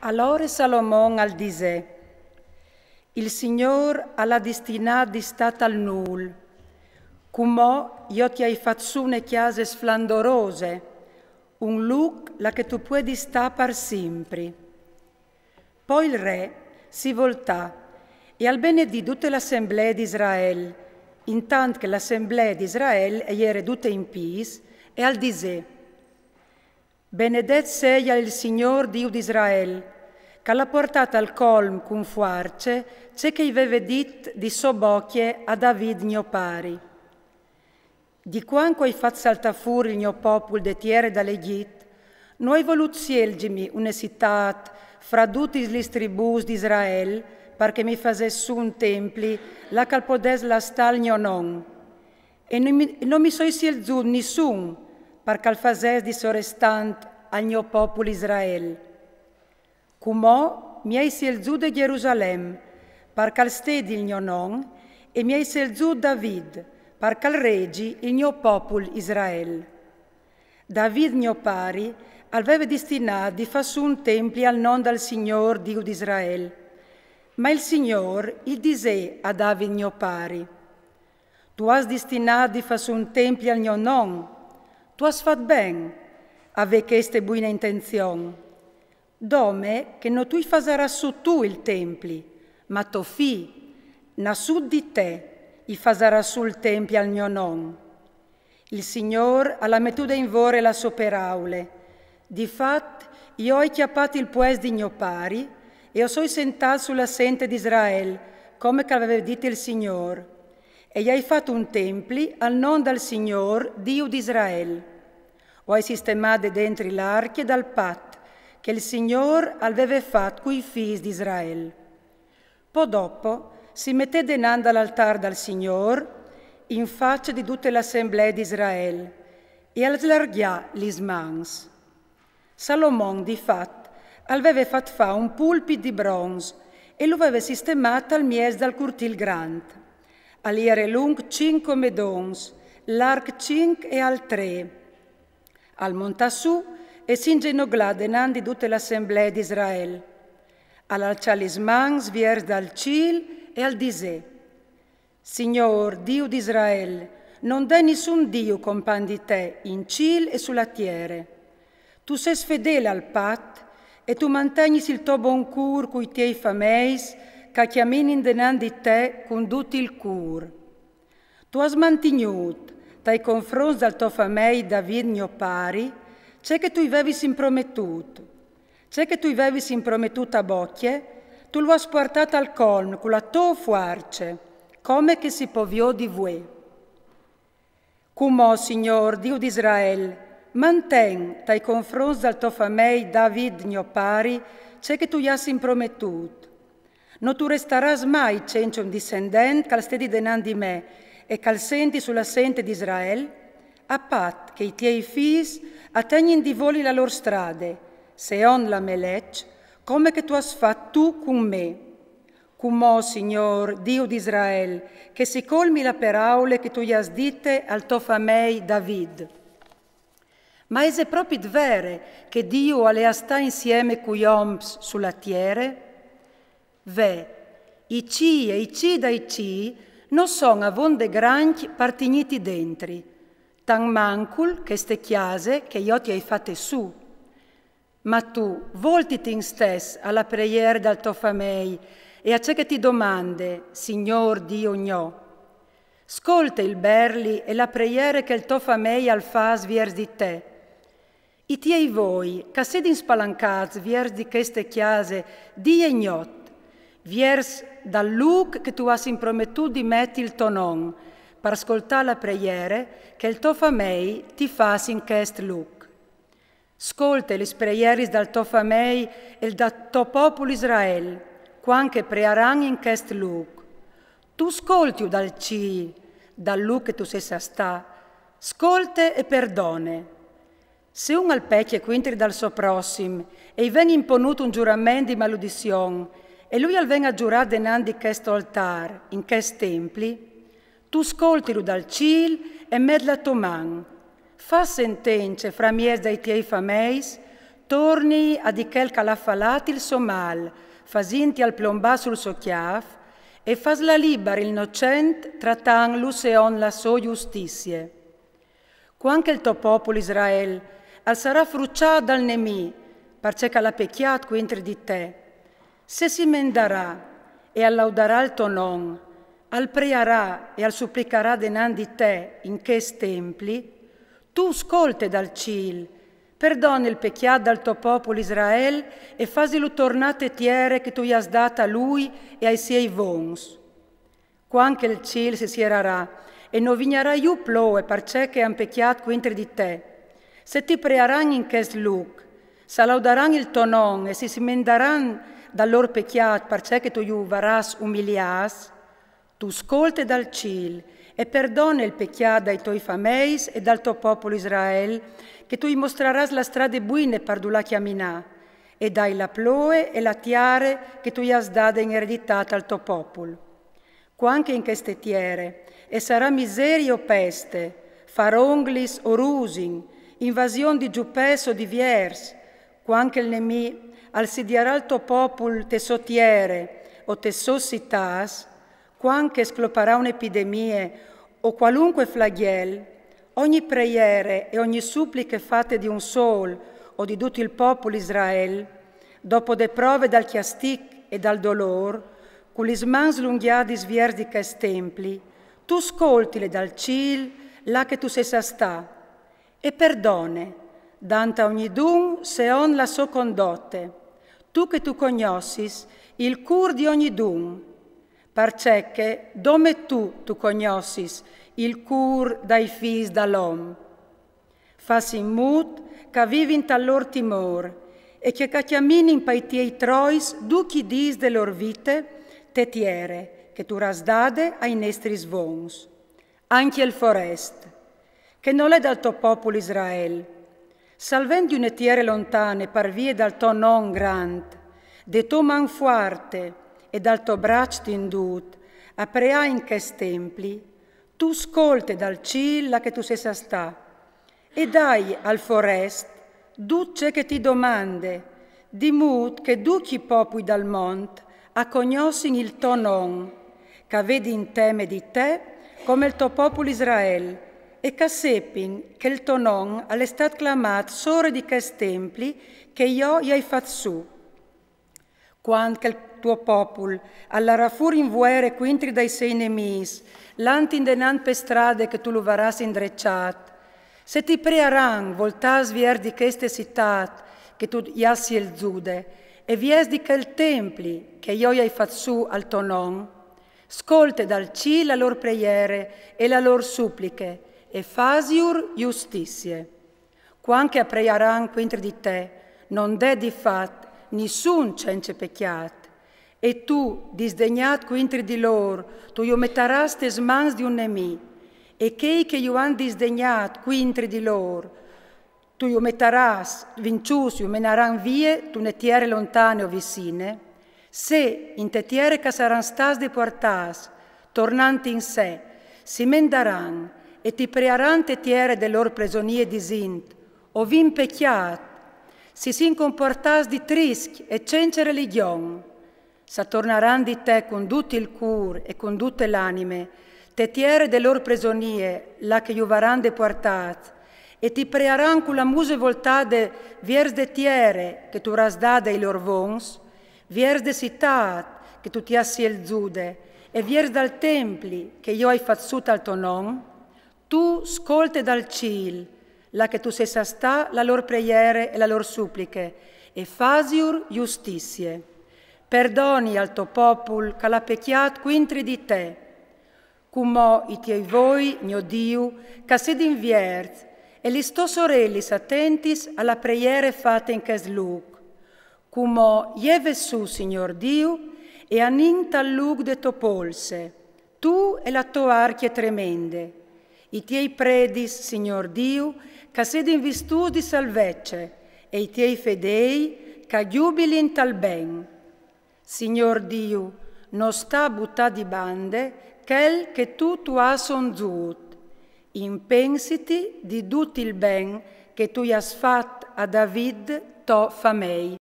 Allora Salomon al disè: il Signor alla destinat di stat al nul, come io ti hai fatto une chiese splendorose, un luogo la che tu puoi sta per sempre. Poi il re si voltà e al benedì tutta l'assemblea di Israele, intanto che l'assemblea di Israele era tutta in pis, e al disè: benedet sia il Signor Dio di Israele, che l'ha portata al colmo con forza, c'è che aveva detto di sobocchie a David mio pari. Di quando hai fatto saltare fuori il mio popolo de terre dall'Egitto, noi voluto scelgermi una città fra tutti gli tribus di Israele, perché mi facesse un tempio, la che potesse la sta il mio nome. E non mi sono scelto nessuno, perché facesse di sorrestante al mio popolo Israele. Come mi hai scelto da Gerusalemme, perché stedi il mio nome, e mi hai scelto David, perché reggi il mio popolo Israele. David mio pari aveva destinato di fare un tempio al nome del Signore Dio di Israele, ma il Signore il disè a David mio pari: tu hai destinato di fare un tempio al mio nome, tu hai fatto bene, ave queste buone intenzioni. Dome che non tu farai su tu il tempio, ma tuo figlio, nasù di te, i farai sul tempio al mio nome. Il Signore alla mettuta in vore la sue parole. Difatti, io ho chiappato il pues di mio pari e io sono sentato sulla sente di Israele, come che aveva detto il Signore. E gli hai fatto un tempio al nome del Signore, Dio di Israele. O hai sistemato dentro l'archia dal patto che il Signore aveva fatto coi figli di Israele. Poi dopo si mette dinanzi all'altare del Signore in faccia di tutta l'assemblea di Israele e allargò gli mans. Salomon, di fatto, aveva fatto fare un pulpito di bronzo e lo aveva sistemato al mezzo del cortile grande. Era lungo 5 medons, largo 5 e al 3. Al montassù e si ingenoclò dinanzi tutta l'assemblea di Israele. All'alciò gli mans vers dal cielo e al disè: Signor, Dio di Israele, non dai nessun Dio compagno di te in cielo e sulla terra. Tu sei fedele al patto e tu mantieni il tuo buon cuore coi tuoi fameis che chiamino dinanzi di te con tutto il cuore. Tu hai mantenuto dai confronti del tuo famei David mio pari, c'è che tu avevi impromettuto. C'è che tu avevi impromettuto a bocchie, tu lo hai portato al colmo con la tua forza, come che si poviò di voi. Come, Signor, Dio di Israele, manten dai confronti del tuo famei David mio pari, c'è che tu gli hai impromettuto. Non tu resterai mai senza un discendente che stedi dinanzi di me e che senti sulla sente di Israele, a pat che i tuoi figli attengono di voli la loro strada, se on la melec, come che tu hai fatto tu con me. Come, Signor, Dio di Israele, che si colmi la parole che tu gli hai dite al tuo famei David. Ma è proprio vero che Dio le sta insieme con gli uomini sulla terra? I ci e i ci dai ci non sono avonde grandi partiniti dentro, tan mancul che ste chiase che io ti hai fatte su. Ma tu voltiti in stes alla preghiera del tuo famei e a ciò che ti domande, Signor Dio mio. Ascolta il berli e la preghiera che il tuo famei al fas vers di te. I tiei voi, che sedi spalancati vers di queste chiase, di e gnot, vers dal luc che tu hai impromettuto di metti il tuo nome, per ascoltare la preghiera che il tuo famei ti fa in quest luc. Ascolta le preghiere del tuo famei e del tuo popolo Israele, quando prearanno in quest luc. Tu ascolti dal cielo, dal luc che tu sei sta, ascolta e perdone. Se un al pecchio quintri dal suo prossimo e viene imponuto un giuramento di maledizione e lui venga giurato dinanzi a questo altare, in questo templi, tu ascoltilo dal cielo e metti la tua mano. Fa sentenze fra mies dei tuoi fameis, torni a di quel che falat il suo mal, fasinti al plombà sul suo chiaf, e fasla libera il innocent, trattanlo seon la sua giustizia. Quanche il tuo popolo Israel al sarà frucciato dal nemi, perché l'ha pecchiato contro di te, se si mendarà e allaudarà il tuo nome, al pregarà e al supplicarà dinanzi di te in che templi, tu ascolti dal ciel, perdona il peccato dal tuo popolo Israel e fasilo tornate tiere che tu gli has dato a lui e ai suoi vons. Quanche il ciel si sierrà e non vignerà più ploe perché han peccato contro di te, se ti prearan in che luc, salaudaran il tuo nome e si mendaran dal loro peccato perché tu gli varras umilias, tu ascolti dal ciel e perdona il peccato dai tuoi fameis e dal tuo popolo Israel, che tu gli mostreras la strada buine per du la chiaminà, e dai la ploe e la tiare che tu gli has data in eredità al tuo popolo. Quanche in queste tiere, e sarà miseria o peste, faronglis o rusin, invasione di giupes o di viers, quanche il nemi alsidiarà il tuo popolo te sottiere o te sossitas, quanche scloparà un'epidemia o qualunque flaghel, ogni preghiere e ogni suppliche fatte di un sol o di tutto il popolo Israel, dopo de prove dal chiastic e dal dolor, con gli smans lunghiadi svier di che templi, tu ascoltile dal ciel là che tu sei sta, e perdone, danta ogni dun se on la so condotte, tu che tu cognossis il cur di ogni dun, perché dome tu cognossis il cur dai fis dall'om. Fassi mut che vivi in tal lor timor e che chiamini in paitiei trois du chi dis de lor vite te tiere che tu rasdade ai nestri svons. Anche il forest, che non è dal tuo popolo Israel, salvendi une tiere lontane per vie dal tuo non grand, de tuo man fuerte e dal tuo braccio tindut, a prea in che templi, tu ascolti dal ciel la che tu sei sta, e dai al forest duce che ti domande, di mut che duchi popui dal mont, a cognossin il tuo non, che vedi in teme di te come il tuo popolo Israel, e che seppin che il tuo non è stato clamato sore di che templi che io gli hai fatto su. Quando il tuo popolo alla fur in vuere quintri dai sei nemis, l'antindenan per strade che tu lo varas indrecciat, se ti prearan voltas vier di queste città che tu jassi il giude, e vies di quel templi che io gli hai fatto su al tuo nome, ascolte dal ciel la lor preghiere e la lor suppliche, e fasiur giustizie. Quanche prearan quintri di te, non de di fat, nessun cence pecchiat, e tu, disdegnat quintri di lor, tu io metteras te smans di un nemi, e chei che io han disdegnat quintri di lor, tu io metteras, vincius, io menaran vie, tu ne tiere lontane o vicine, se in te tiere che saran stas deportas, tornanti in sé, si mendaran, e ti prearan te tiere de lor presonie disint, o vin pecchiat, si comportas di trischi e cence religion, sa tornaran di te con tutto il cur e con tutte l'anime, te tiere de lor presonie, la che juvaran deportat, e ti prearan con la muse voltade viers de tiere che tu rasdade i lor vons, viers de citat che tu ti assi il giude, e viers dal templi che io hai fazzut al tuo nom, tu ascolte dal ciel, la che tu sei sta la lor preghiere e la lor suppliche, e fasiur giustizie. Perdoni al tuo popolo che l'ha pecchiat quintri di te, come i tiei voi, mio Dio, che sed inviert, e li sto sorellis attentis alla preghiere fatte in ches luc, come ieve su, Signor Dio, e anin tal luc de to polse, tu e la tua archie tremende, i tiei predis, Signor Dio, che sed in vistus di salvezze, e i tiei fedei, che giubili in tal ben. Signor Dio, non sta buttà di bande, quel che tu has onzut. Impensiti di tutto il ben che tu has fatto a David, to famei.